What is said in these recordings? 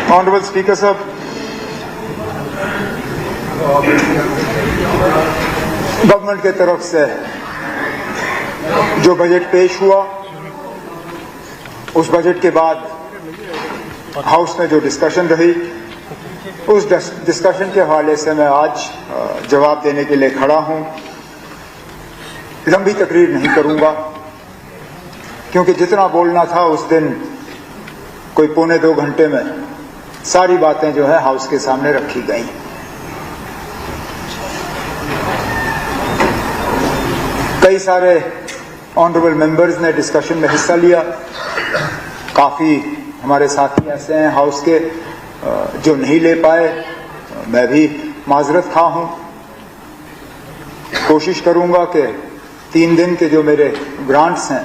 Honourable speaker साहब, government के तरफ से जो बजट पेश हुआ, उस बजट के बाद हाउस में जो डिस्कशन रही, उस डिस्कशन के हवाले से मैं आज जवाब देने के लिए खड़ा हूं। लंबी तकरीर नहीं करूंगा क्योंकि जितना बोलना था उस दिन कोई पौने 2 घंटे में सारी बातें जो है हाउस के सामने रखी गई। कई सारे ऑनरेबल मेंबर्स ने डिस्कशन में हिस्सा लिया। काफी हमारे साथी ऐसे हैं हाउस के जो नहीं ले पाए, मैं भी माजरत खा हूं। कोशिश करूंगा कि 3 दिन के जो मेरे ग्रांट्स हैं,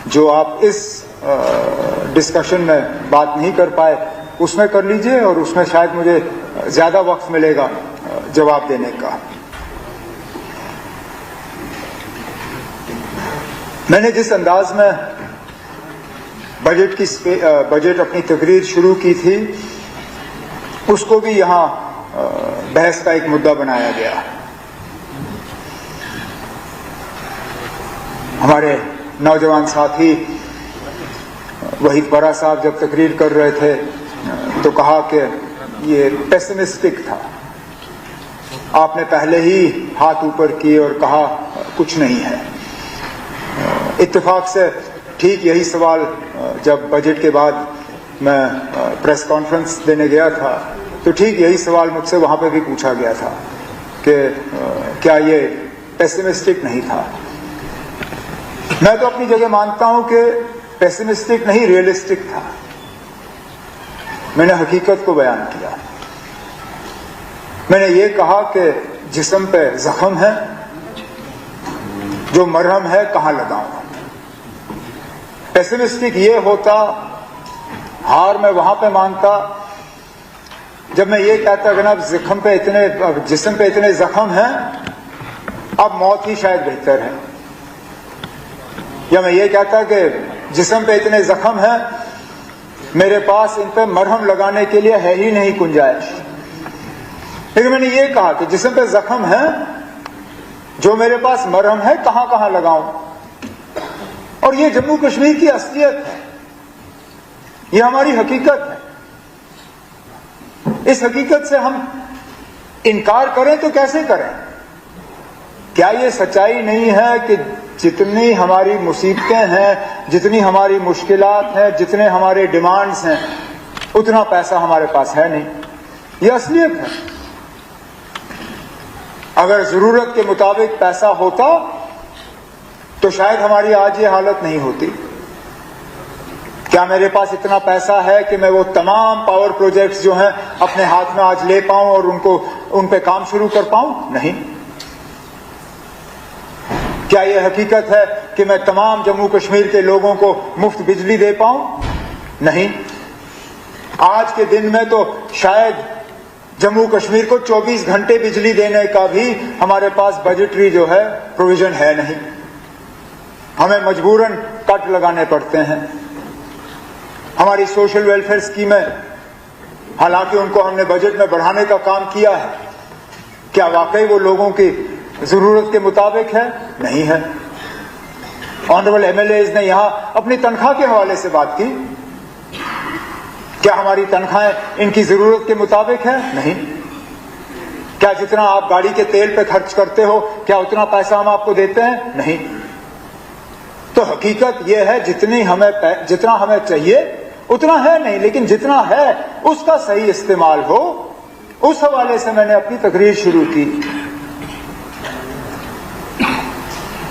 जो आप इस डिस्कशन में बात नहीं कर पाए, उसमें कर लीजिए और उसमें शायद मुझे ज्यादा वक्त मिलेगा जवाब देने का। मैंने जिस अंदाज में बजट अपनी तकरीर शुरू की थी, उसको भी यहां बहस का एक मुद्दा बनाया गया। हमारे नौजवान साथी वहीद बरा साहब जब तकरीर कर रहे थे तो कहा कि ये पेसिमिस्टिक था। आपने पहले ही हाथ ऊपर किए और कहा कुछ नहीं है। इत्तेफाक से ठीक यही सवाल जब बजट के बाद मैं प्रेस कॉन्फ्रेंस देने गया था तो ठीक यही सवाल मुझसे वहां पे भी पूछा गया था कि क्या ये पेसिमिस्टिक नहीं था। मैं तो अपनी जगह मानता हूं कि पेसिमिस्टिक नहीं, रियलिस्टिक था। मैंने हकीकत को बयान किया। मैंने ये कहा कि जिस्म पे जख्म है, जो मरहम है कहां लगाऊं। पेसिमिस्टिक ये होता, हार मैं वहां पे मानता जब मैं ये कहता कि ना जिस्म पे इतने जख्म हैं, अब मौत ही शायद बेहतर है। या मैं ये कहता कि जिस्म पे इतने जख्म हैं, मेरे पास इन पे मरहम लगाने के लिए है ही नहीं गुंजाइश। लेकिन मैंने ये कहा कि जिस्म पे जख्म है, जो मेरे पास मरहम है कहां कहां लगाऊं। और ये जम्मू कश्मीर की असलियत है, ये हमारी हकीकत है। इस हकीकत से हम इनकार करें तो कैसे करें? क्या ये सच्चाई नहीं है कि जितनी हमारी मुसीबतें हैं, जितनी हमारी मुश्किलात हैं, जितने हमारे डिमांड्स हैं, उतना पैसा हमारे पास है नहीं? ये असलियत है। अगर जरूरत के मुताबिक पैसा होता तो शायद हमारी आज ये हालत नहीं होती। क्या मेरे पास इतना पैसा है कि मैं वो तमाम पावर प्रोजेक्ट्स जो हैं अपने हाथ में आज ले पाऊं और उन पे काम शुरू कर पाऊं? नहीं। क्या यह हकीकत है कि मैं तमाम जम्मू कश्मीर के लोगों को मुफ्त बिजली दे पाऊं? नहीं। आज के दिन में तो शायद जम्मू कश्मीर को 24 घंटे बिजली देने का भी हमारे पास बजटरी जो है प्रोविजन है नहीं। हमें मजबूरन कट लगाने पड़ते हैं। हमारी सोशल वेलफेयर स्कीमें, हालांकि उनको हमने बजट में बढ़ाने का काम किया है, क्या वाकई वो लोगों की जरूरत के मुताबिक है? नहीं है। ऑनरेबल एमएलएज ने यहां अपनी तनख्वाह के हवाले से बात की। क्या हमारी तनख्वाहें इनकी जरूरत के मुताबिक है? नहीं। क्या जितना आप गाड़ी के तेल पे खर्च करते हो, क्या उतना पैसा हम आपको देते हैं? नहीं। तो हकीकत यह है जितना हमें चाहिए उतना है नहीं, लेकिन जितना है उसका सही इस्तेमाल हो, उस हवाले से मैंने अपनी तकरीर शुरू की।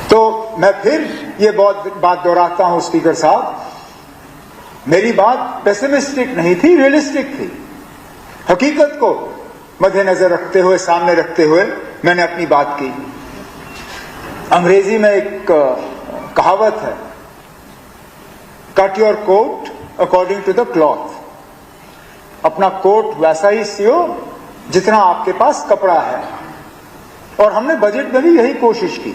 तो मैं फिर ये बात दोहराता हूं स्पीकर साहब, मेरी बात पेसिमिस्टिक नहीं थी, रियलिस्टिक थी। हकीकत को मद्देनजर रखते हुए, सामने रखते हुए मैंने अपनी बात की। अंग्रेजी में एक कहावत है, cut your coat according to the cloth. अपना कोट वैसा ही सियो जितना आपके पास कपड़ा है। और हमने बजट में भी यही कोशिश की।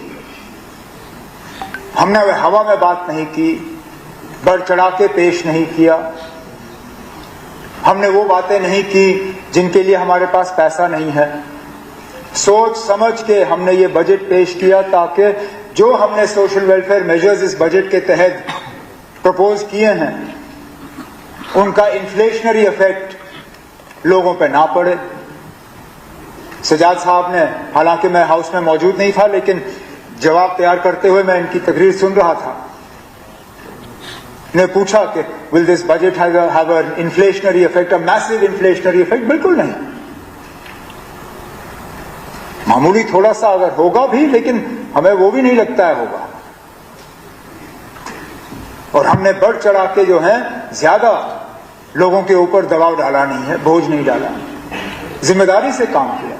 हमने हवा में बात नहीं की, बढ़ चढ़ा के पेश नहीं किया। हमने वो बातें नहीं की जिनके लिए हमारे पास पैसा नहीं है। सोच समझ के हमने ये बजट पेश किया ताकि जो हमने सोशल वेलफेयर मेजर्स इस बजट के तहत प्रपोज किए हैं उनका इन्फ्लेशनरी इफेक्ट लोगों पे ना पड़े। सजाद साहब ने, हालांकि मैं हाउस में मौजूद नहीं था, लेकिन जवाब तैयार करते हुए मैं इनकी तकरीर सुन रहा था, ने पूछा कि will this budget have an inflationary effect, a massive inflationary effect? बिल्कुल नहीं, मामूली थोड़ा सा अगर होगा भी, लेकिन हमें वो भी नहीं लगता है होगा। और हमने बढ़ चढ़ा के जो है ज्यादा लोगों के ऊपर दबाव डाला नहीं है, बोझ नहीं डाला, जिम्मेदारी से काम किया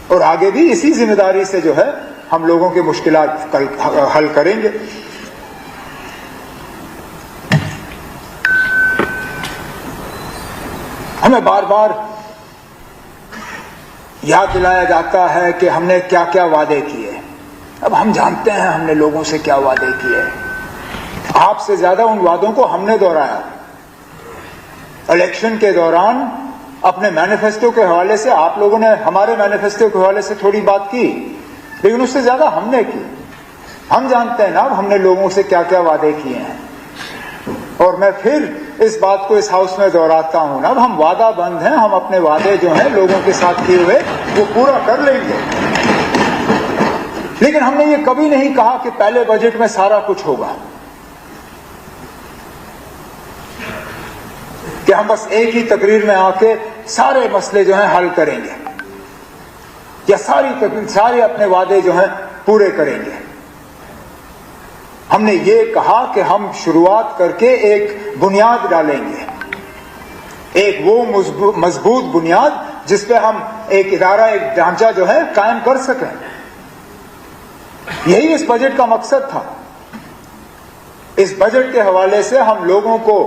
और आगे भी इसी जिम्मेदारी से जो है हम लोगों की मुश्किलात हल करेंगे। हमें बार बार याद दिलाया जाता है कि हमने क्या क्या वादे किए। अब हम जानते हैं हमने लोगों से क्या वादे किए, आपसे ज्यादा उन वादों को हमने दोहराया। इलेक्शन के दौरान अपने मैनिफेस्टो के हवाले से आप लोगों ने हमारे मैनिफेस्टो के हवाले से थोड़ी बात की, लेकिन उससे ज्यादा हमने की। हम जानते हैं ना हमने लोगों से क्या क्या वादे किए हैं। और मैं फिर इस बात को इस हाउस में दोहराता हूं ना, अब हम वादा बंद हैं, हम अपने वादे जो हैं लोगों के साथ किए हुए वो पूरा कर लेंगे। लेकिन हमने ये कभी नहीं कहा कि पहले बजट में सारा कुछ होगा, कि हम बस एक ही तकरीर में आके सारे मसले जो हैं हल करेंगे या सारे अपने वादे जो हैं पूरे करेंगे। हमने ये कहा कि हम शुरुआत करके एक बुनियाद डालेंगे, एक वो मजबूत बुनियाद जिस पे हम एक इदारा, एक ढांचा जो है कायम कर सकें। यही इस बजट का मकसद था। इस बजट के हवाले से हम लोगों को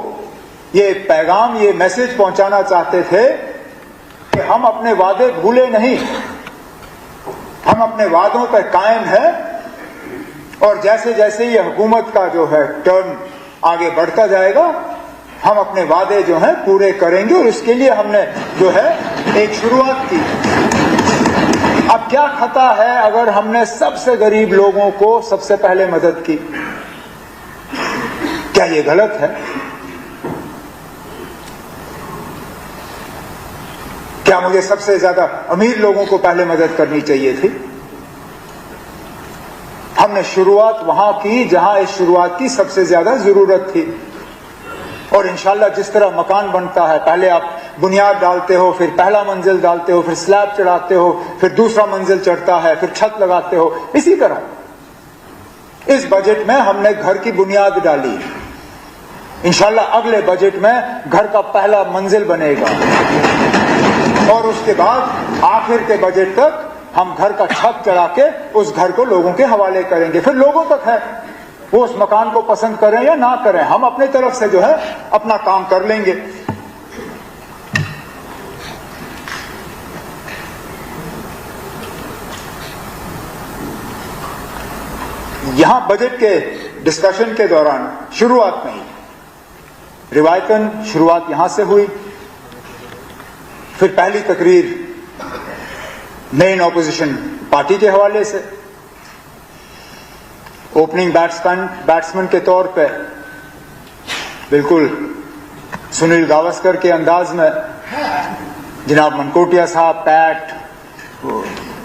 ये पैगाम, ये मैसेज पहुंचाना चाहते थे कि हम अपने वादे भूले नहीं, हम अपने वादों पर कायम हैं और जैसे जैसे ये हुकूमत का जो है टर्म आगे बढ़ता जाएगा हम अपने वादे जो हैं पूरे करेंगे। और इसके लिए हमने जो है एक शुरुआत की। अब क्या खता है अगर हमने सबसे गरीब लोगों को सबसे पहले मदद की? क्या ये गलत है? क्या मुझे सबसे ज्यादा अमीर लोगों को पहले मदद करनी चाहिए थी? हमने शुरुआत वहां की जहां इस शुरुआत की सबसे ज्यादा जरूरत थी। और इंशाल्लाह जिस तरह मकान बनता है, पहले आप बुनियाद डालते हो, फिर पहला मंजिल डालते हो, फिर स्लैब चढ़ाते हो, फिर दूसरा मंजिल चढ़ता है, फिर छत लगाते हो, इसी तरह इस बजट में हमने घर की बुनियाद डाली। इंशाल्लाह अगले बजट में घर का पहला मंजिल बनेगा और उसके बाद आखिर के बजट तक हम घर का छत चढ़ा के उस घर को लोगों के हवाले करेंगे। फिर लोगों तक है, वो उस मकान को पसंद करें या ना करें, हम अपने तरफ से जो है अपना काम कर लेंगे। यहां बजट के डिस्कशन के दौरान शुरुआत में ही रिवायतन शुरुआत यहां से हुई। फिर पहली तकरीर मेन ऑपोजिशन पार्टी के हवाले से, ओपनिंग बैट्समैन के तौर पे बिल्कुल सुनील गावस्कर के अंदाज में जनाब मनकोटिया साहब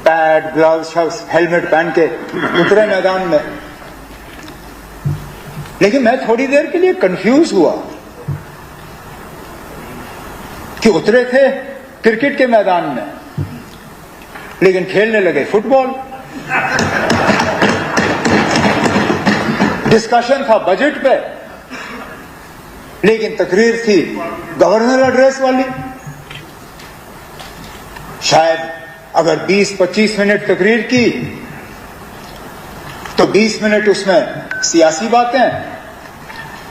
पैड ग्लव्स हेलमेट पहन के उतरे मैदान में। लेकिन मैं थोड़ी देर के लिए कंफ्यूज हुआ कि उतरे थे क्रिकेट के मैदान में लेकिन खेलने लगे फुटबॉल। डिस्कशन था बजट पे लेकिन तकरीर थी गवर्नर एड्रेस वाली। शायद अगर 20-25 मिनट तकरीर की तो 20 मिनट उसमें सियासी बातें,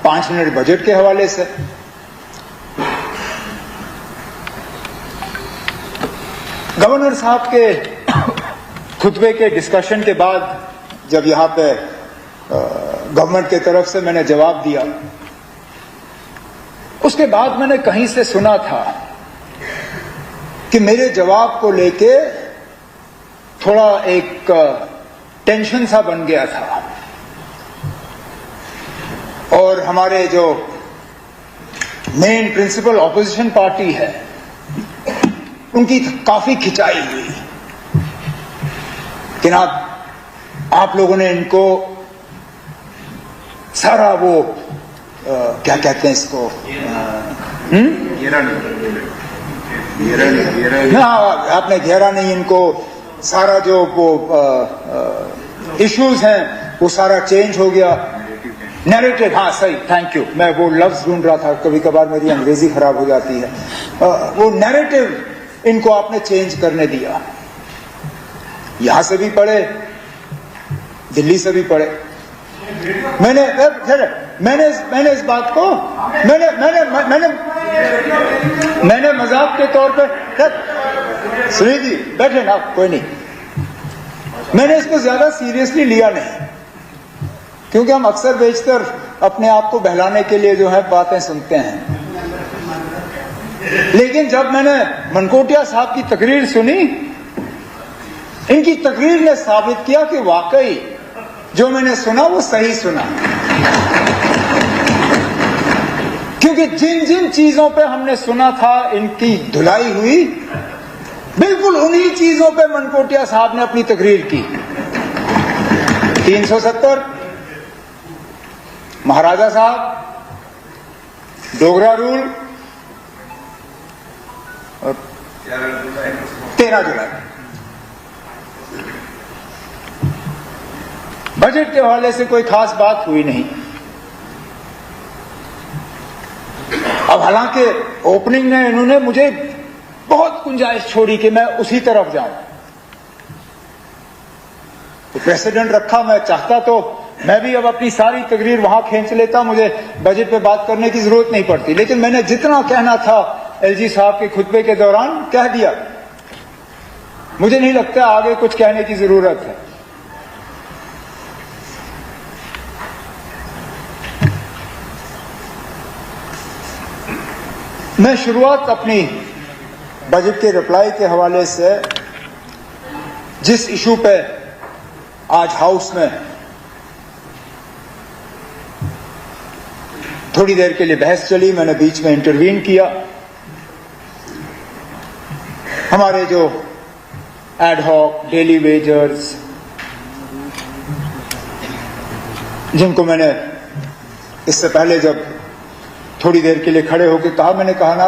5 मिनट बजट के हवाले से। गवर्नर साहब के खुतबे के डिस्कशन के बाद जब यहां पे गवर्नमेंट के तरफ से मैंने जवाब दिया उसके बाद मैंने कहीं से सुना था कि मेरे जवाब को लेके थोड़ा एक टेंशन सा बन गया था और हमारे जो मेन प्रिंसिपल ऑपोजिशन पार्टी है उनकी काफी खिंचाई हुई कि ना आप लोगों ने इनको सारा वो क्या कहते हैं इसको ना आपने घेरा नहीं इनको, सारा जो वो इश्यूज हैं वो सारा चेंज हो गया। नैरेटिव, हाँ सही, थैंक यू, मैं वो लफ्ज ढूंढ रहा था, कभी कभार मेरी अंग्रेजी खराब हो जाती है। वो नैरेटिव इनको आपने चेंज करने दिया। यहां से भी पढ़े, दिल्ली से भी पढ़े। मैंने इस बात को मैंने मजाक के तौर पर, सुनील जी बैठे ना, कोई नहीं, मैंने इसको ज्यादा सीरियसली लिया नहीं, क्योंकि हम अक्सर बेशतर अपने आप को बहलाने के लिए जो है बातें सुनते हैं। लेकिन जब मैंने मनकोटिया साहब की तकरीर सुनी, इनकी तकरीर ने साबित किया कि वाकई जो मैंने सुना वो सही सुना, क्योंकि जिन जिन चीजों पे हमने सुना था इनकी धुलाई हुई, बिल्कुल उन्हीं चीजों पे मनकोटिया साहब ने अपनी तकरीर की। 370, महाराजा साहब, डोगरा रूल और 13 जुलाई। बजट के हवाले से कोई खास बात हुई नहीं। अब हालांकि ओपनिंग में इन्होंने मुझे बहुत गुंजाइश छोड़ी कि मैं उसी तरफ जाऊं, तो प्रेसिडेंट रखा, मैं चाहता तो मैं भी अब अपनी सारी तकरीर वहां खींच लेता, मुझे बजट पे बात करने की जरूरत नहीं पड़ती। लेकिन मैंने जितना कहना था एलजी साहब के खुतबे के दौरान कह दिया। मुझे नहीं लगता आगे कुछ कहने की जरूरत है। मैं शुरुआत अपनी बजट के रिप्लाई के हवाले से जिस इशू पे आज हाउस में थोड़ी देर के लिए बहस चली, मैंने बीच में इंटरवीन किया। हमारे जो एडहॉक डेली वेजर्स, जिनको मैंने इससे पहले जब थोड़ी देर के लिए खड़े होकर कहा, मैंने कहा ना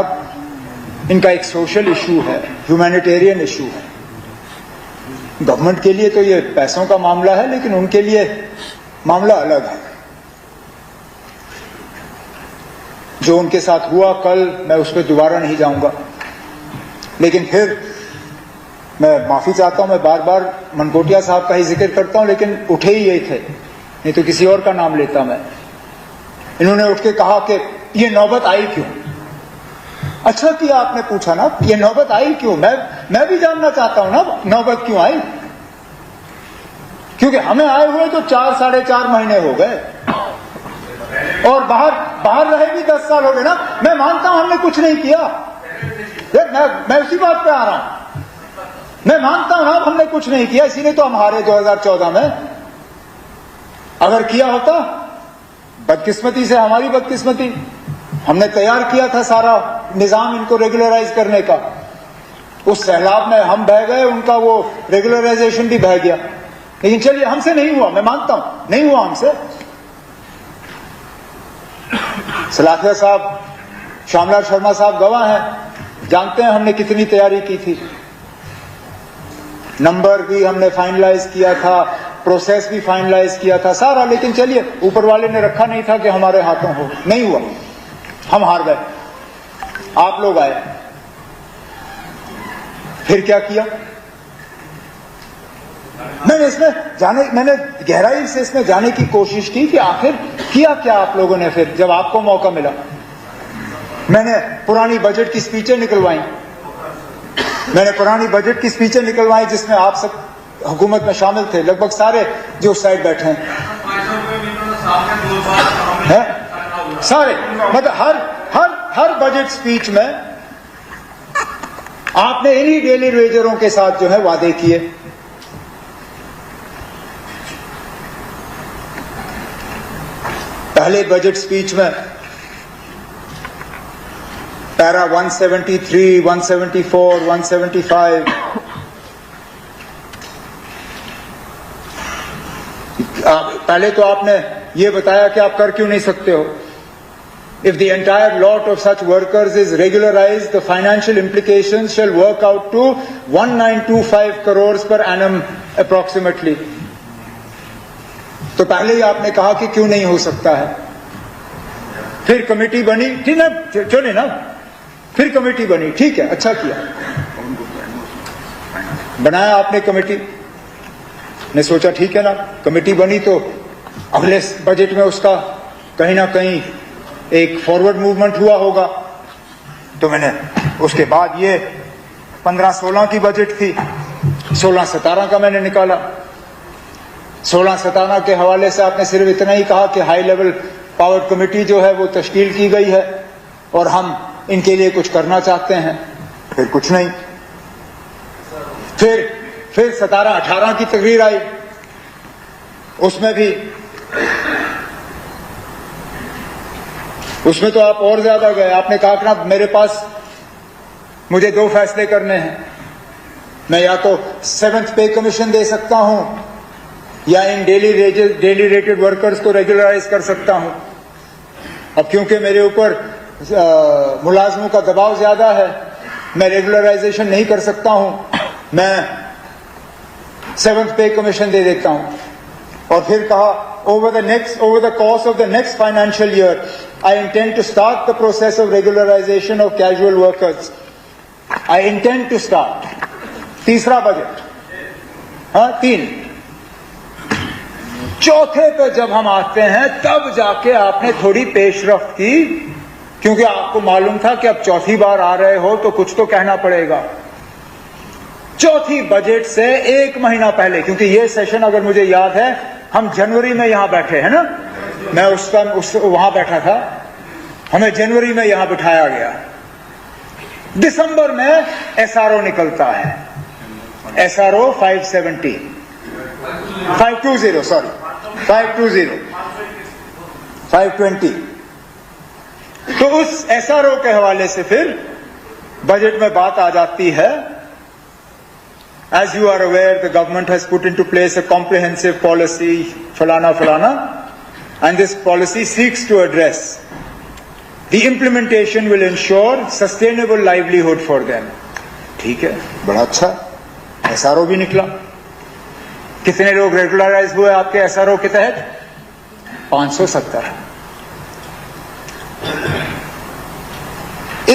इनका एक सोशल इशू है, ह्यूमैनिटेरियन इशू है। गवर्नमेंट के लिए तो ये पैसों का मामला है, लेकिन उनके लिए मामला अलग है। जो उनके साथ हुआ कल, मैं उस पर दोबारा नहीं जाऊंगा, लेकिन फिर मैं माफी चाहता हूं। मैं बार बार मनकोटिया साहब का ही जिक्र करता हूं, लेकिन उठे ही यही थे, नहीं तो किसी और का नाम लेता मैं। इन्होंने उठ के कहा कि ये नौबत आई क्यों। अच्छा किया आपने पूछा ना, ये नौबत आई क्यों। मैं भी जानना चाहता हूं ना नौबत क्यों आई, क्योंकि हमें आए हुए तो 4-4.5 महीने हो गए और बाहर रहे भी 10 साल हो गए ना। मैं मानता हूं हमने कुछ नहीं किया, मैं उसी बात पे आ रहा हूं। मैं मानता हूं ना हमने कुछ नहीं किया, इसीलिए तो हम हारे 2014 में। अगर किया होता, बदकिस्मती से हमारी बदकिस्मती, हमने तैयार किया था सारा निजाम इनको रेगुलराइज करने का। उस सैलाब में हम बह गए, उनका वो रेगुलराइजेशन भी बह गया। लेकिन चलिए, हमसे नहीं हुआ, मैं मानता हूं नहीं हुआ हमसे। सलाखिया साहब, श्यामलाल शर्मा साहब गवाह हैं, जानते हैं हमने कितनी तैयारी की थी। नंबर भी हमने फाइनलाइज किया था, प्रोसेस भी फाइनलाइज किया था सारा। लेकिन चलिए, ऊपर वाले ने रखा नहीं था कि हमारे हाथों हो, नहीं हुआ, हम हार गए। आप लोग आए, फिर क्या किया। मैंने गहराई से इसमें जाने की कोशिश की कि आखिर किया क्या आप लोगों ने। फिर जब आपको मौका मिला, मैंने पुरानी बजट की स्पीचें निकलवाई, जिसमें आप सब हुकूमत में शामिल थे, लगभग सारे जो उस साइड बैठे हैं सारे, मतलब हर बजट स्पीच में आपने इन्हीं डेली वेजरों के साथ जो है वादे किए। पहले बजट स्पीच में पैरा 173, 174, 175 पहले तो आपने ये बताया कि आप कर क्यों नहीं सकते हो। If the entire lot of such workers is regularized, the financial implications shall work out to 1925 crores per annum approximately. तो पहले ही आपने कहा कि क्यों नहीं हो सकता है। फिर कमेटी बनी, ठीक ना, चले ना, फिर कमेटी बनी, ठीक है, अच्छा किया, बनाया आपने कमेटी ने, सोचा ठीक है ना, कमेटी बनी तो अगले बजट में उसका कहीं ना कहीं एक फॉरवर्ड मूवमेंट हुआ होगा। तो मैंने उसके बाद ये 15-16 की बजट थी, 16-17 का मैंने निकाला। 16-17 के हवाले से आपने सिर्फ इतना ही कहा कि हाई लेवल पावर कमेटी जो है वो तश्कील की गई है और हम इनके लिए कुछ करना चाहते हैं, फिर कुछ नहीं। फिर 17-18 की तकरीर आई, उसमें तो आप और ज्यादा गए। आपने कहा कि ना मेरे पास मुझे 2 फैसले करने हैं, मैं या तो 7th पे कमीशन दे सकता हूं या इन डेली रेटेड वर्कर्स को रेगुलराइज कर सकता हूं। अब क्योंकि मेरे ऊपर मुलाजमों का दबाव ज्यादा है, मैं रेगुलराइजेशन नहीं कर सकता हूं, मैं 7th पे कमीशन दे देता हूं। और फिर कहा over the course of the next financial year I intend to start the process of regularization of casual workers. I intend to start. तीसरा बजट, हाँ 3। चौथे पे जब हम आते हैं तब जाके आपने थोड़ी पेशरफ्त की, क्योंकि आपको मालूम था कि अब चौथी बार आ रहे हो तो कुछ तो कहना पड़ेगा। चौथी बजट से 1 महीना पहले, क्योंकि ये सेशन अगर मुझे याद है हम जनवरी में यहां बैठे हैं ना, मैं उस टाइम वहां बैठा था, हमें जनवरी में यहां बिठाया गया। दिसंबर में एसआरओ निकलता है, एसआरओ 520 520। तो उस एसआरओ के हवाले से फिर बजट में बात आ जाती है। As you are aware, the government has put into place a comprehensive policy, falana, and this policy seeks to address the implementation will ensure sustainable livelihood for them. ठीक है, बड़ा अच्छा, एसआरओ भी निकला। कितने लोग रेगुलराइज हुए आपके एसआरओ के तहत? 570।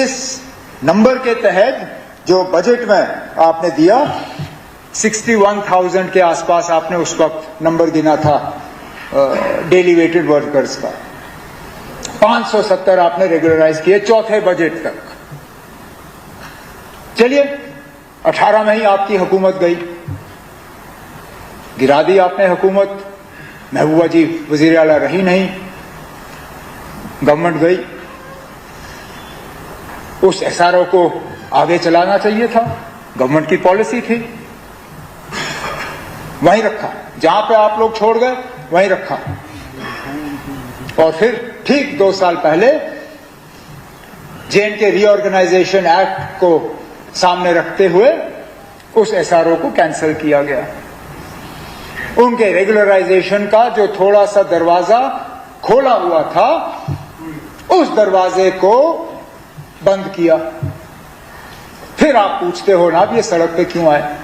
इस नंबर के तहत जो बजट में आपने दिया 61,000 के आसपास आपने उस वक्त नंबर गिना था डेली वेटेड वर्कर्स का। 570 आपने रेगुलराइज किए चौथे बजट तक। चलिए 18 में ही आपकी हुकूमत गई, गिरा दी आपने हुकूमत, महबूबा जी वजीर आला रही नहीं, गवर्नमेंट गई। उस एसआरओ को आगे चलाना चाहिए था, गवर्नमेंट की पॉलिसी थी, वहीं रखा, जहां पे आप लोग छोड़ गए वहीं रखा। और फिर ठीक 2 साल पहले जेएनके रीऑर्गेनाइजेशन एक्ट को सामने रखते हुए उस एसआरओ को कैंसिल किया गया। उनके रेगुलराइजेशन का जो थोड़ा सा दरवाजा खोला हुआ था, उस दरवाजे को बंद किया। फिर आप पूछते हो ना, अब ये सड़क पे क्यों आए?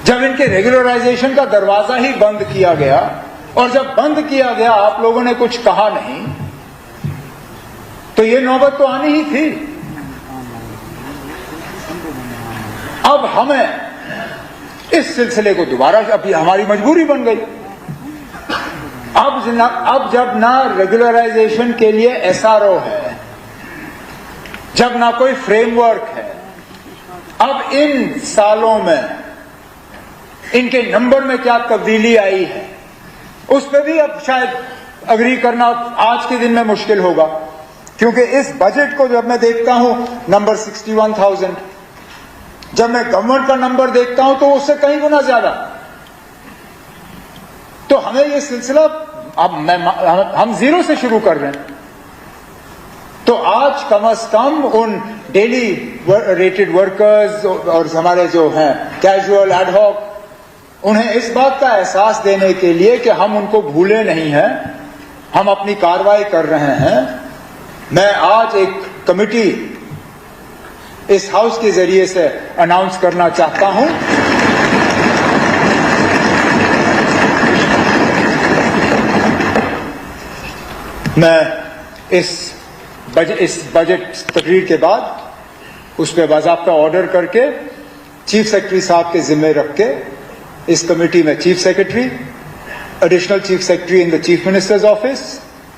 जब इनके रेगुलराइजेशन का दरवाजा ही बंद किया गया, और जब बंद किया गया आप लोगों ने कुछ कहा नहीं, तो ये नौबत तो आनी ही थी। अब हमें इस सिलसिले को दोबारा, अभी हमारी मजबूरी बन गई। अब जब ना रेगुलराइजेशन के लिए एसआरओ है, जब ना कोई फ्रेमवर्क है, अब इन सालों में इनके नंबर में क्या तब्दीली आई है उस पर भी अब शायद अग्री करना आज के दिन में मुश्किल होगा। क्योंकि इस बजट को जब मैं देखता हूं नंबर 61,000, जब मैं गवर्नमेंट का नंबर देखता हूं तो उससे कई गुना ज्यादा। तो हमें ये सिलसिला अब हम जीरो से शुरू कर रहे हैं। तो आज कम से कम उन डेली रेटेड वर्कर्स और हमारे जो हैं कैजुअल एडहॉक, उन्हें इस बात का एहसास देने के लिए कि हम उनको भूले नहीं हैं, हम अपनी कार्रवाई कर रहे हैं। मैं आज एक कमिटी इस हाउस के जरिए से अनाउंस करना चाहता हूं। मैं इस बजट तकरीर के बाद उस पर बाज़ाब्ता ऑर्डर करके चीफ सेक्रेटरी साहब के जिम्मे रख के इस कमेटी में chief secretary, additional chief secretary in the chief minister's office,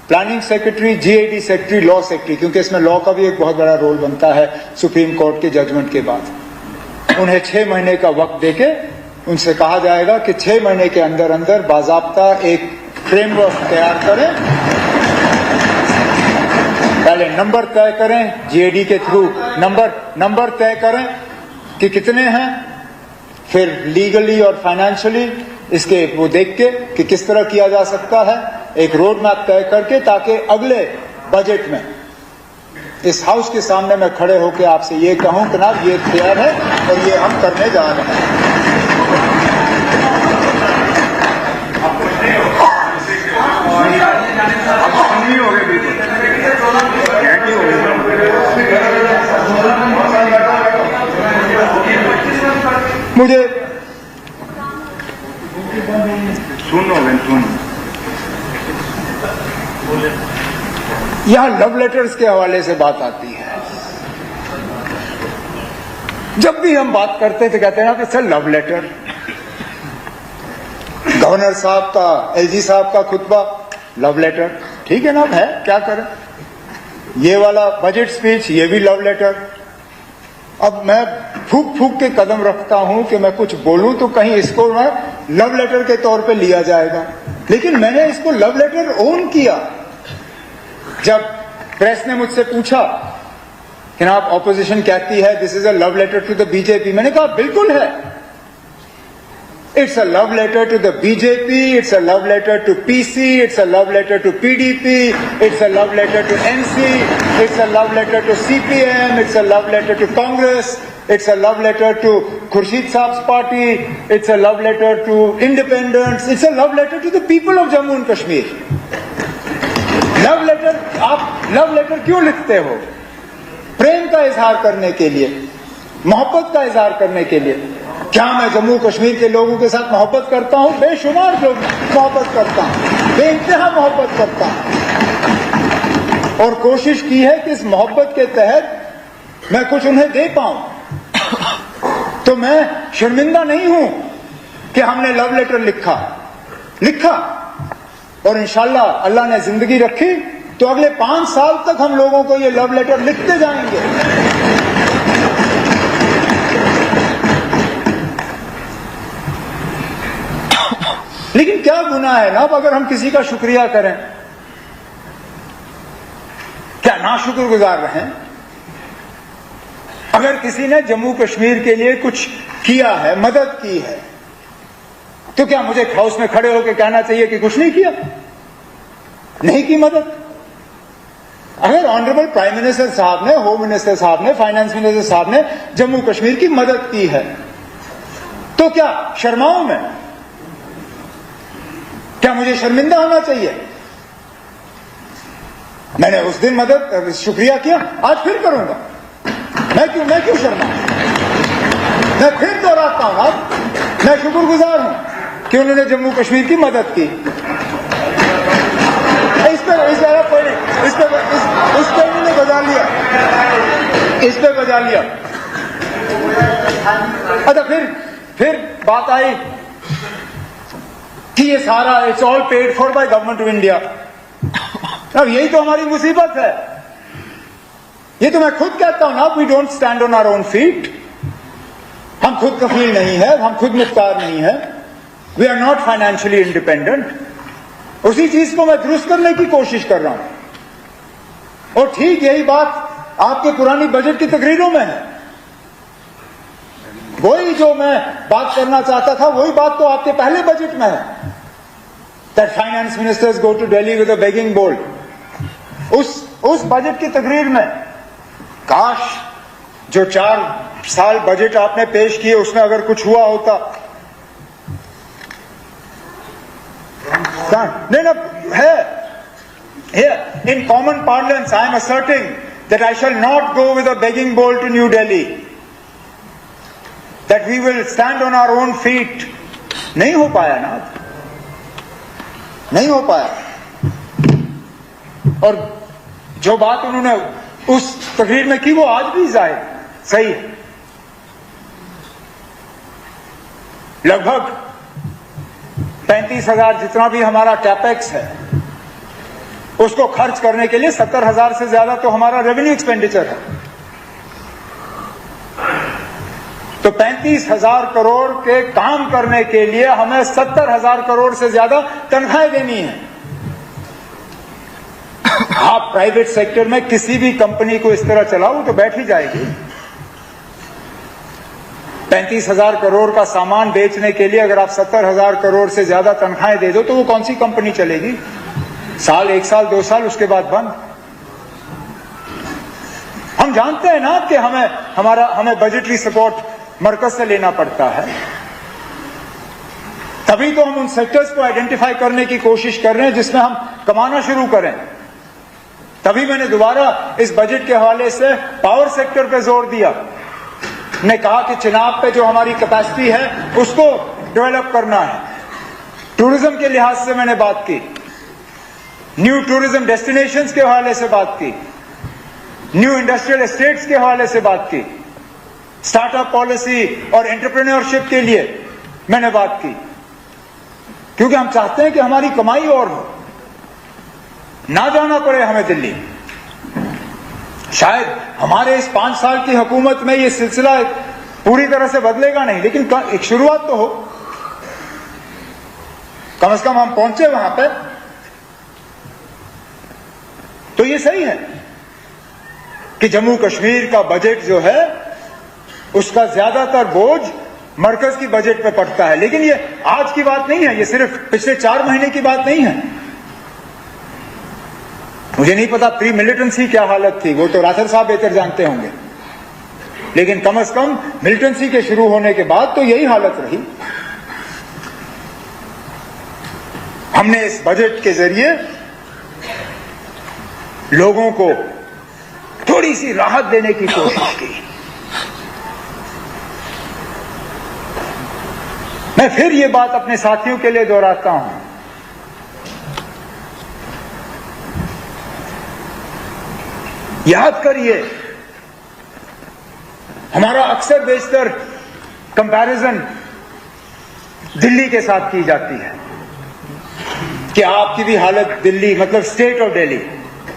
planning secretary, GAD secretary, law secretary, क्योंकि इसमें लॉ का भी एक बहुत बड़ा रोल बनता है सुप्रीम कोर्ट के जजमेंट के बाद। उन्हें 6 महीने का वक्त देके उनसे कहा जाएगा कि 6 महीने के अंदर अंदर बाज़ाब्ता एक फ्रेमवर्क तैयार करें। पहले नंबर तय करें, जीएडी के थ्रू नंबर तय करें कि कितने हैं, फिर लीगली और फाइनेंशियली इसके वो देख के कि किस तरह किया जा सकता है, एक रोड मैप तय करके, ताकि अगले बजट में इस हाउस के सामने मैं खड़े होकर आपसे ये कहूं कि ना ये तैयार है और ये हम करने जा रहे हैं। मुझे यहां लव लेटर्स के हवाले से बात आती है। जब भी हम बात करते थे कहते हैं ना कि सर लव लेटर, गवर्नर साहब का, एलजी साहब का खुतबा लव लेटर, ठीक है ना, है क्या करें। ये वाला बजट स्पीच ये भी लव लेटर। अब मैं फूक फूक के कदम रखता हूं कि मैं कुछ बोलूं तो कहीं इसको मैं लव लेटर के तौर पे लिया जाएगा, लेकिन मैंने इसको लव लेटर ओन किया। जब प्रेस ने मुझसे पूछा कि आप ऑपोजिशन कहती है this is a love letter to the BJP, मैंने कहा बिल्कुल है। It's a love letter to the BJP, it's a love letter to PC, it's a love letter to PDP, it's a love letter to NC, it's a love letter to CPM, it's a love letter to Congress, it's a love letter to Khurshid Saab's party, it's a love letter to independents, it's a love letter to the people of Jammu and Kashmir. Love letter, आप love letter क्यों लिखते हो? प्रेम का इजहार करने के लिए, मोहब्बत का इजहार करने के लिए। क्या मैं जम्मू कश्मीर के लोगों के साथ मोहब्बत करता हूं? बेशुमार लोग मोहब्बत करता हूं, बेइंतहा मोहब्बत करता हूं, और कोशिश की है कि इस मोहब्बत के तहत मैं कुछ उन्हें दे पाऊं। तो मैं शर्मिंदा नहीं हूं कि हमने लव लेटर लिखा, और इंशाल्लाह अल्लाह ने जिंदगी रखी तो अगले 5 साल तक हम लोगों को ये लव लेटर लिखते जाएंगे। लेकिन क्या गुनाह है ना अगर हम किसी का शुक्रिया करें? क्या नाशुक्रगुजार रहें? अगर किसी ने जम्मू कश्मीर के लिए कुछ किया है, मदद की है, तो क्या मुझे हाउस में खड़े होकर कहना चाहिए कि कुछ नहीं किया, नहीं की मदद? अगर ऑनरेबल प्राइम मिनिस्टर साहब ने, होम मिनिस्टर साहब ने, फाइनेंस मिनिस्टर साहब ने जम्मू कश्मीर की मदद की है, तो क्या शर्माऊं मैं? क्या मुझे शर्मिंदा होना चाहिए? मैंने उस दिन मदद, शुक्रिया किया, आज फिर करूंगा। मैं क्यों शर्माऊं? मैं फिर दोहराता हूं, अब मैं शुक्रगुजार हूं कि उन्होंने जम्मू कश्मीर की मदद की। इस पे इन्होंने बजा लिया। अच्छा, फिर बात आई कि ये सारा it's all paid for by government of India. अब यही तो हमारी मुसीबत है। ये तो मैं खुद कहता हूं ना, we don't stand on our own feet. हम खुद कफील नहीं है, हम खुद मुख्तार नहीं है, we are not financially independent. उसी चीज को मैं दुरुस्त करने की कोशिश कर रहा हूं। और ठीक यही बात आपके पुरानी बजट की तकरीरों में है। वही जो मैं बात करना चाहता था, वही बात तो आपके पहले बजट में है। That finance ministers go to Delhi with a begging bowl. उस बजट की तकरीर में काश जो 4 साल बजट आपने पेश किए उसमें अगर कुछ हुआ होता। नहीं ना है। Here, in common parlance, I am asserting that I shall not go with a begging bowl to New Delhi. That we will stand on our own feet. नहीं हो पाया ना, नहीं हो पाया। और जो बात उन्होंने उस तकरीर में की वो आज भी जाहिर सही है। लगभग 35,000 जितना भी हमारा कैपेक्स है उसको खर्च करने के लिए 70,000 से ज्यादा तो हमारा रेवेन्यू एक्सपेंडिचर है। तो 35,000 करोड़ के काम करने के लिए हमें 70,000 करोड़ से ज्यादा तनख्वाहें देनी है। आप प्राइवेट सेक्टर में किसी भी कंपनी को इस तरह चलाओ तो बैठ ही जाएगी। 35,000 करोड़ का सामान बेचने के लिए अगर आप 70,000 करोड़ से ज्यादा तनख्वाहें दे दो तो वो कौन सी कंपनी चलेगी? साल, 1 साल, 2 साल, उसके बाद बंद। हम जानते हैं ना कि हमें बजटरी सपोर्ट मरकज से लेना पड़ता है। तभी तो हम उन सेक्टर्स को आइडेंटिफाई करने की कोशिश कर रहे हैं जिसमें हम कमाना शुरू करें। तभी मैंने दोबारा इस बजट के हवाले से पावर सेक्टर पे जोर दिया। ने कहा कि चिनाब पे जो हमारी कैपेसिटी है उसको डेवलप करना है। टूरिज्म के लिहाज से मैंने बात की, न्यू टूरिज्म डेस्टिनेशंस के हवाले से बात की, न्यू इंडस्ट्रियल एस्टेट्स के हवाले से बात की, स्टार्टअप पॉलिसी और एंटरप्रेन्योरशिप के लिए मैंने बात की। क्योंकि हम चाहते हैं कि हमारी कमाई और हो, ना जाना पड़े हमें दिल्ली। शायद हमारे इस 5 साल की हुकूमत में ये सिलसिला पूरी तरह से बदलेगा नहीं, लेकिन एक शुरुआत तो हो। कम से कम हम पहुंचे वहां पे तो ये सही है कि जम्मू कश्मीर का बजट जो है उसका ज्यादातर बोझ मरकज की बजट पे पड़ता है। लेकिन ये आज की बात नहीं है, ये सिर्फ पिछले 4 महीने की बात नहीं है। मुझे नहीं पता प्री मिलिटेंसी क्या हालत थी, वो तो राथर साहब बेहतर जानते होंगे, लेकिन कम से कम मिलिटेंसी के शुरू होने के बाद तो यही हालत रही। हमने इस बजट के जरिए लोगों को थोड़ी सी राहत देने की कोशिश की। मैं फिर ये बात अपने साथियों के लिए दोहराता हूं, याद करिए हमारा अक्सर बेशतर कंपैरिजन दिल्ली के साथ की जाती है कि आपकी भी हालत दिल्ली मतलब स्टेट ऑफ दिल्ली,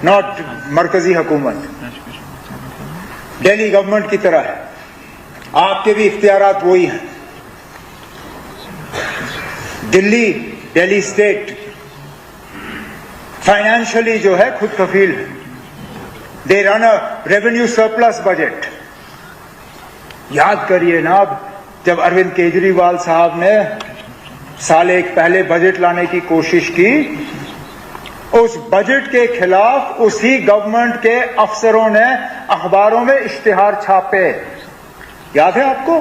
नॉट मरकजी हुकूमत, दिल्ली गवर्नमेंट की तरह है, आपके भी इख्तियारात वही हैं। दिल्ली स्टेट फाइनेंशियली जो है खुद कफील है। They run a revenue surplus budget. याद करिए ना, जब अरविंद केजरीवाल साहब ने साल 1 पहले बजट लाने की कोशिश की, उस बजट के खिलाफ उसी गवर्नमेंट के अफसरों ने अखबारों में इश्तिहार छापे, याद है आपको?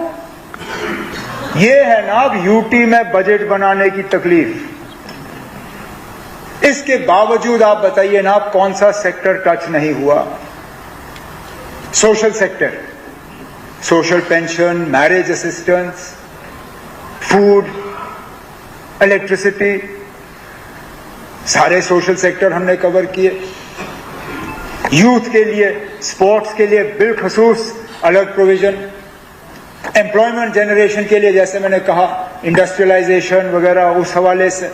ये है ना अब यूटी में बजट बनाने की तकलीफ। इसके बावजूद आप बताइए ना, कौन सा सेक्टर टच नहीं हुआ? Social sector, social pension, marriage assistance, food, electricity, सारे सोशल सेक्टर हमने कवर किए। यूथ के लिए, स्पोर्ट्स के लिए बिलखसूस अलग प्रोविजन, एम्प्लॉयमेंट जनरेशन के लिए जैसे मैंने कहा इंडस्ट्रियलाइजेशन वगैरह, उस हवाले से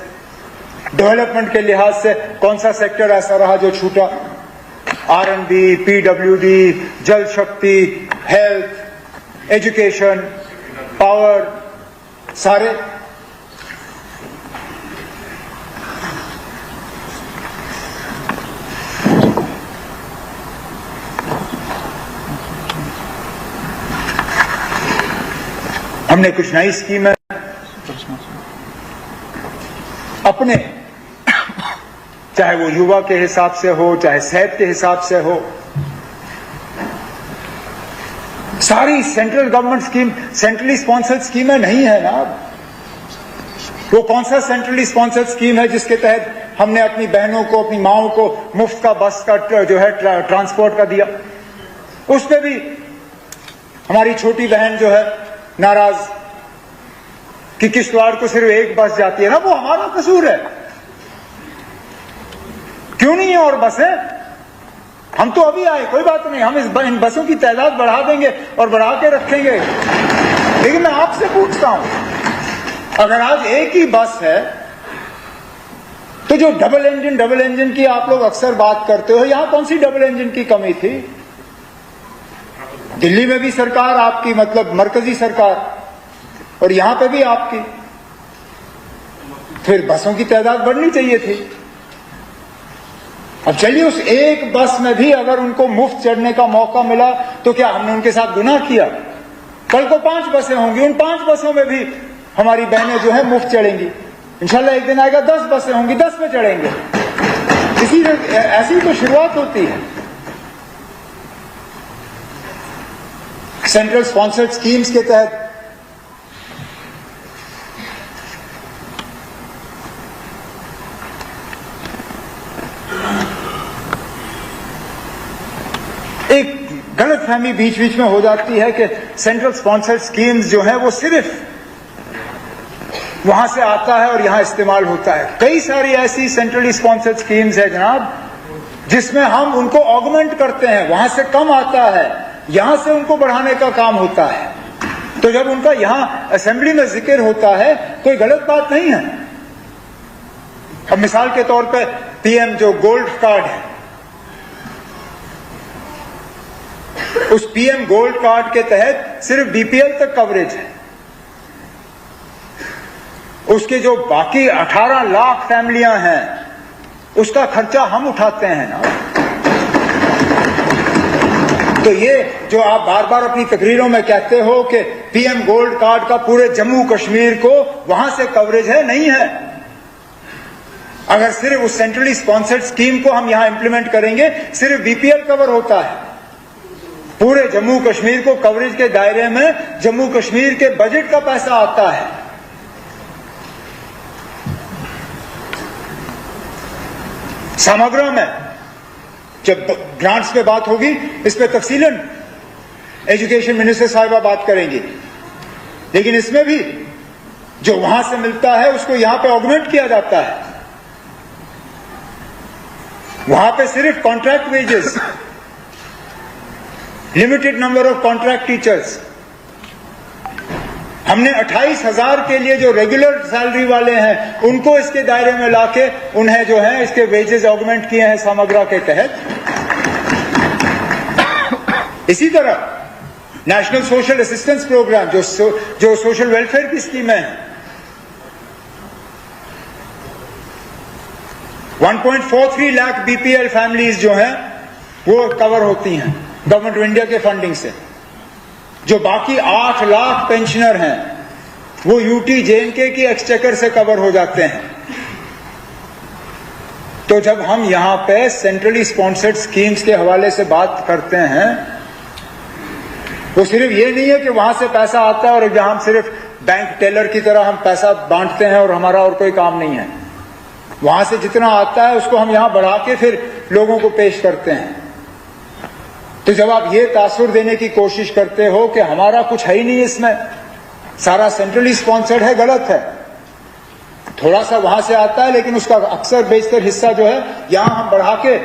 डेवलपमेंट के लिहाज से कौन सा सेक्टर ऐसा रहा जो छूटा? आर&बी, पीडब्ल्यूडी, जल शक्ति, हेल्थ, एजुकेशन, पावर, सारे। हमने कुछ नई स्कीमें अपने, चाहे वो युवा के हिसाब से हो, चाहे सेहत के हिसाब से हो, सारी central government scheme centrally sponsored स्कीमें नहीं है ना। वो कौन सा सेंट्रली स्पॉन्सर्ड स्कीम है जिसके तहत हमने अपनी बहनों को, अपनी माओं को मुफ्त का बस का जो है ट्रांसपोर्ट का दिया? उस पे भी हमारी छोटी बहन जो है नाराज कि किश्तवाड़ को सिर्फ एक बस जाती है ना। वो हमारा कसूर है, क्यों नहीं है और बसें? हम तो अभी आए, कोई बात नहीं, हम इन बसों की तादाद बढ़ा देंगे और बढ़ा के रखेंगे। लेकिन मैं आपसे पूछता हूं, अगर आज एक ही बस है तो जो डबल इंजन की आप लोग अक्सर बात करते हो, यहां कौन सी डबल इंजन की कमी थी? दिल्ली में भी सरकार आपकी, मतलब मरकजी सरकार, और यहां पे भी आपकी। फिर बसों की तादाद बढ़नी चाहिए थी। अब चलिए, उस एक बस में भी अगर उनको मुफ्त चढ़ने का मौका मिला तो क्या हमने उनके साथ गुनाह किया? कल को 5 बसें होंगी, उन 5 बसों में भी हमारी बहनें जो है मुफ्त चढ़ेंगी। इंशाल्लाह एक दिन आएगा 10 बसें होंगी, 10 में चढ़ेंगे। ऐसी तो शुरुआत होती है। सेंट्रल स्पॉन्सर्ड स्कीम्स के तहत एक गलतफहमी बीच बीच में हो जाती है कि सेंट्रल स्पॉन्सर्ड स्कीम्स जो है वो सिर्फ वहां से आता है और यहां इस्तेमाल होता है। कई सारी ऐसी सेंट्रली स्पॉन्सर्ड स्कीम्स है जनाब, जिसमें हम उनको ऑगमेंट करते हैं। वहां से कम आता है, यहां से उनको बढ़ाने का काम होता है। तो जब उनका यहां असेंबली में जिक्र होता है, कोई गलत बात नहीं है। अब मिसाल के तौर पे पीएम जो गोल्ड कार्ड है, उस पीएम गोल्ड कार्ड के तहत सिर्फ बीपीएल तक कवरेज है। उसके जो बाकी 18 लाख फैमिलियां हैं, उसका खर्चा हम उठाते हैं ना। तो ये जो आप बार बार अपनी तकरीरों में कहते हो कि पीएम गोल्ड कार्ड का पूरे जम्मू कश्मीर को वहां से कवरेज है, नहीं है। अगर सिर्फ उस सेंट्रली स्पॉन्सर्ड स्कीम को हम यहां इंप्लीमेंट करेंगे, सिर्फ बीपीएल कवर होता है। पूरे जम्मू कश्मीर को कवरेज के दायरे में जम्मू कश्मीर के बजट का पैसा आता है। समग्र में जब ग्रांट्स पे बात होगी, इस पे तफसीलन एजुकेशन मिनिस्टर साहिबा बात करेंगी। लेकिन इसमें भी जो वहां से मिलता है उसको यहां पे ऑगमेंट किया जाता है। वहां पे सिर्फ contract wages, limited number of contract teachers. हमने 28,000 के लिए जो रेगुलर सैलरी वाले हैं उनको इसके दायरे में लाके उन्हें जो है इसके वेजेस ऑगमेंट किए हैं समग्रा के तहत। इसी तरह नेशनल सोशल असिस्टेंस प्रोग्राम जो सोशल वेलफेयर की स्कीमें हैं, 1.43 लाख बीपीएल फैमिलीज जो हैं वो कवर होती हैं गवर्नमेंट ऑफ इंडिया के फंडिंग से। जो बाकी 8 लाख पेंशनर हैं वो यूटी जेएनके की एक्सचेकर से कवर हो जाते हैं। तो जब हम यहां पे सेंट्रली स्पॉन्सर्ड स्कीम्स के हवाले से बात करते हैं, वो सिर्फ ये नहीं है कि वहां से पैसा आता है और जहां हम सिर्फ बैंक टेलर की तरह हम पैसा बांटते हैं और हमारा और कोई काम नहीं है। वहां से जितना आता है उसको हम यहां बढ़ा के फिर लोगों को पेश करते हैं। तो जब आप ये तासुर देने की कोशिश करते हो कि हमारा कुछ है ही नहीं, इसमें सारा सेंट्रली स्पॉन्सर्ड है, गलत है। थोड़ा सा वहां से आता है लेकिन उसका अक्सर बेशतर हिस्सा जो है यहां हम बढ़ा के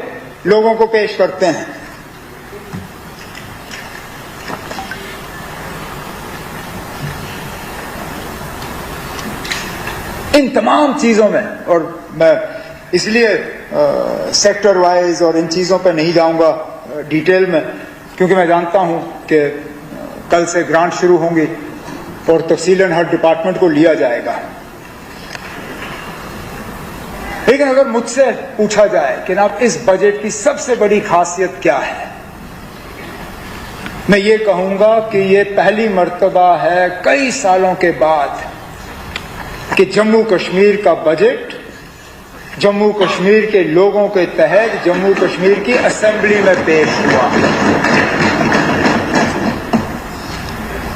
लोगों को पेश करते हैं। इन तमाम चीजों में, और मैं इसलिए सेक्टर वाइज और इन चीजों पर नहीं जाऊंगा डिटेल में, क्योंकि मैं जानता हूं कि कल से ग्रांट शुरू होंगी और तफसीलन हर डिपार्टमेंट को लिया जाएगा। लेकिन अगर मुझसे पूछा जाए कि ना इस बजट की सबसे बड़ी खासियत क्या है, मैं ये कहूंगा कि ये पहली मर्तबा है कई सालों के बाद कि जम्मू कश्मीर का बजट जम्मू कश्मीर के लोगों के तहत जम्मू कश्मीर की असेंबली में पेश हुआ।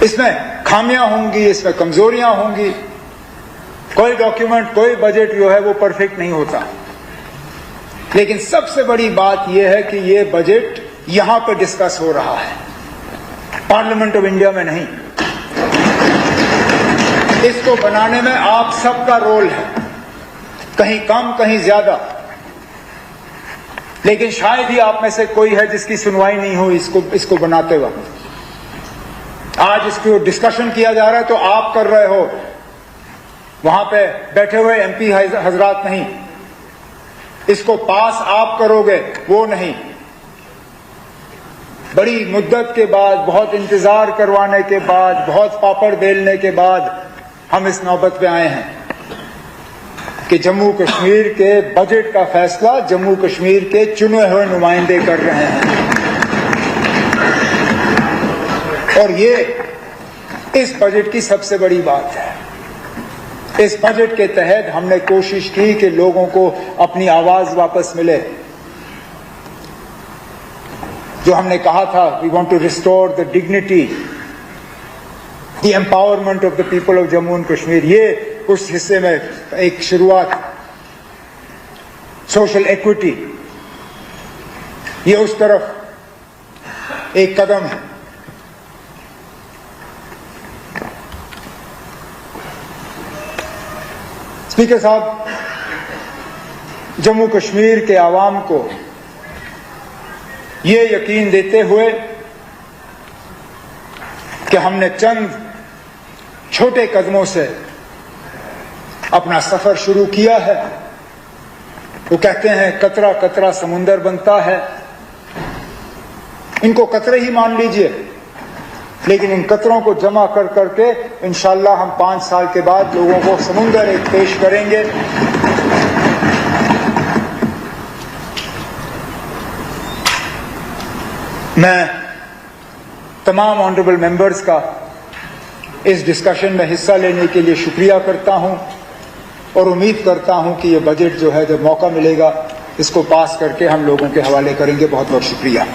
इसमें खामियां होंगी, इसमें कमजोरियां होंगी। कोई डॉक्यूमेंट, कोई बजट जो है वो परफेक्ट नहीं होता, लेकिन सबसे बड़ी बात यह है कि ये बजट यहां पर डिस्कस हो रहा है, पार्लियामेंट ऑफ इंडिया में नहीं। इसको बनाने में आप सबका रोल है, कहीं कम कहीं ज्यादा, लेकिन शायद ही आप में से कोई है जिसकी सुनवाई नहीं हुई इसको बनाते वक्त। आज इसको डिस्कशन किया जा रहा है तो आप कर रहे हो, वहां पे बैठे हुए एमपी हजरात नहीं। इसको पास आप करोगे, वो नहीं। बड़ी मुद्दत के बाद, बहुत इंतजार करवाने के बाद, बहुत पापड़ बेलने के बाद हम इस नौबत पे आए हैं कि जम्मू कश्मीर के बजट का फैसला जम्मू कश्मीर के चुने हुए नुमाइंदे कर रहे हैं। और ये इस बजट की सबसे बड़ी बात है। इस बजट के तहत हमने कोशिश की कि लोगों को अपनी आवाज वापस मिले। जो हमने कहा था, we want to restore the dignity, the empowerment of the people of Jammu and Kashmir, ये उस हिस्से में एक शुरुआत। सोशल इक्विटी, ये उस तरफ एक कदम है। स्पीकर साहब, जम्मू कश्मीर के आवाम को ये यकीन देते हुए कि हमने चंद छोटे कदमों से अपना सफर शुरू किया है। वो कहते हैं कतरा कतरा समुंदर बनता है। इनको कतरे ही मान लीजिए, लेकिन इन कतरों को जमा कर करके इंशाअल्लाह हम 5 साल के बाद लोगों को समुंदर एक पेश करेंगे। मैं तमाम ऑनरेबल मेंबर्स का इस डिस्कशन में हिस्सा लेने के लिए शुक्रिया करता हूं और उम्मीद करता हूं कि ये बजट जो है, जब मौका मिलेगा इसको पास करके हम लोगों के हवाले करेंगे। बहुत बहुत शुक्रिया।